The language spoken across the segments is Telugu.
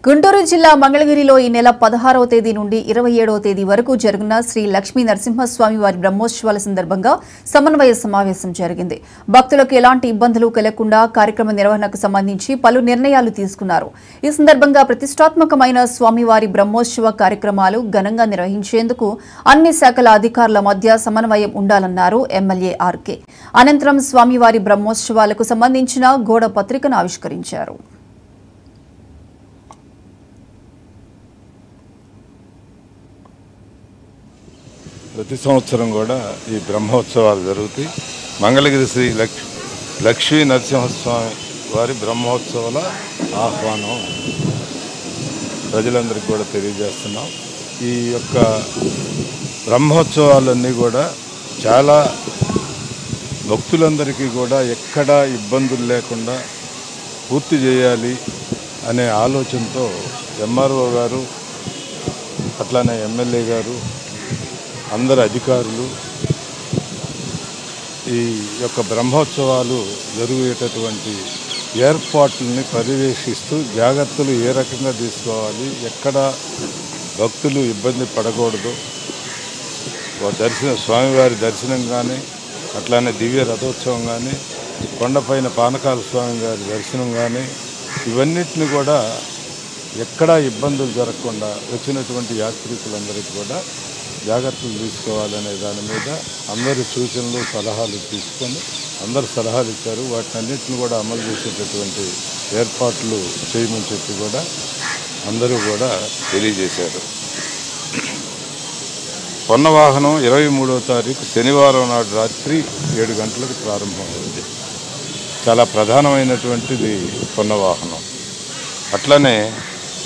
గుంటూరు జిల్లా మంగళగిరిలో ఈ నెల 16వ తేదీ నుండి 27వ తేదీ వరకు జరుగుతున్న శ్రీ లక్ష్మీ నరసింహస్వామి వారి బ్రహ్మోత్సవాల సందర్భంగా సమన్వయ సమావేశం జరిగింది. భక్తులకు ఎలాంటి ఇబ్బందులు కలగకుండా కార్యక్రమ నిర్వహణకు సంబంధించి పలు నిర్ణయాలు తీసుకున్నారు. ఈ సందర్భంగా ప్రతిష్టాత్మకమైన స్వామివారి బ్రహ్మోత్సవ కార్యక్రమాలు ఘనంగా నిర్వహించేందుకు అన్ని శాఖల అధికారుల మధ్య సమన్వయం ఉండాలన్నారు ఎమ్మెల్యే ఆర్కే. అనంతరం స్వామివారి బ్రహ్మోత్సవాలకు సంబంధించిన గోడ పత్రికను ఆవిష్కరించారు. ప్రతి సంవత్సరం కూడా ఈ బ్రహ్మోత్సవాలు జరుగుతాయి. మంగళగిరి శ్రీ లక్ష్మీ నరసింహస్వామి వారి బ్రహ్మోత్సవాల ఆహ్వానం ప్రజలందరికీ కూడా తెలియజేస్తున్నాం. ఈ యొక్క బ్రహ్మోత్సవాలన్నీ కూడా చాలా భక్తులందరికీ కూడా ఎక్కడా ఇబ్బందులు లేకుండా పూర్తి చేయాలి అనే ఆలోచనతో ఎంఆర్ఓ గారు అట్లానే ఎమ్మెల్యే గారు అందరు అధికారులు ఈ యొక్క బ్రహ్మోత్సవాలు జరిగేటటువంటి ఏర్పాట్లని పర్యవేక్షిస్తూ జాగ్రత్తలు ఏ రకంగా తీసుకోవాలి, ఎక్కడ భక్తులు ఇబ్బంది పడకూడదు, స్వామివారి దర్శనం కానీ అట్లానే దివ్య రథోత్సవం కానీ కొండపైన పానకాల స్వామి గారి దర్శనం కానీ ఇవన్నిటిని కూడా ఎక్కడా ఇబ్బందులు జరగకుండా వచ్చినటువంటి యాత్రికులందరికీ కూడా జాగ్రత్తలు తీసుకోవాలనే దాని మీద అందరి సూచనలు సలహాలు తీసుకొని అందరు సలహాలు ఇచ్చారు. వాటినన్నింటిని కూడా అమలు చేసేటటువంటి ఏర్పాట్లు చేయమని చెప్పి కూడా అందరూ కూడా తెలియజేశారు. పొన్న వాహనం 23వ తారీఖు శనివారం నాడు రాత్రి 7 గంటలకు ప్రారంభమైంది. చాలా ప్రధానమైనటువంటిది పొన్న వాహనం. అట్లనే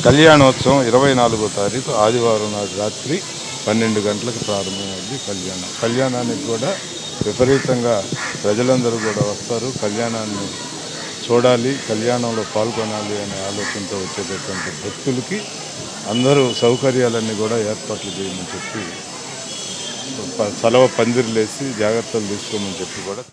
కళ్యాణోత్సవం 24వ తారీఖు ఆదివారం నాడు రాత్రి 12 గంటలకు ప్రారంభమైంది. కళ్యాణానికి కూడా విపరీతంగా ప్రజలందరూ కూడా వస్తారు. కళ్యాణాన్ని చూడాలి, కళ్యాణంలో పాల్గొనాలి అనే ఆలోచనతో వచ్చేటటువంటి భక్తులకి అందరూ సౌకర్యాలన్నీ కూడా ఏర్పాట్లు చేయమని చెప్పి సెలవు పందిర్లేసి జాగ్రత్తలు తీసుకోమని చెప్పి కూడా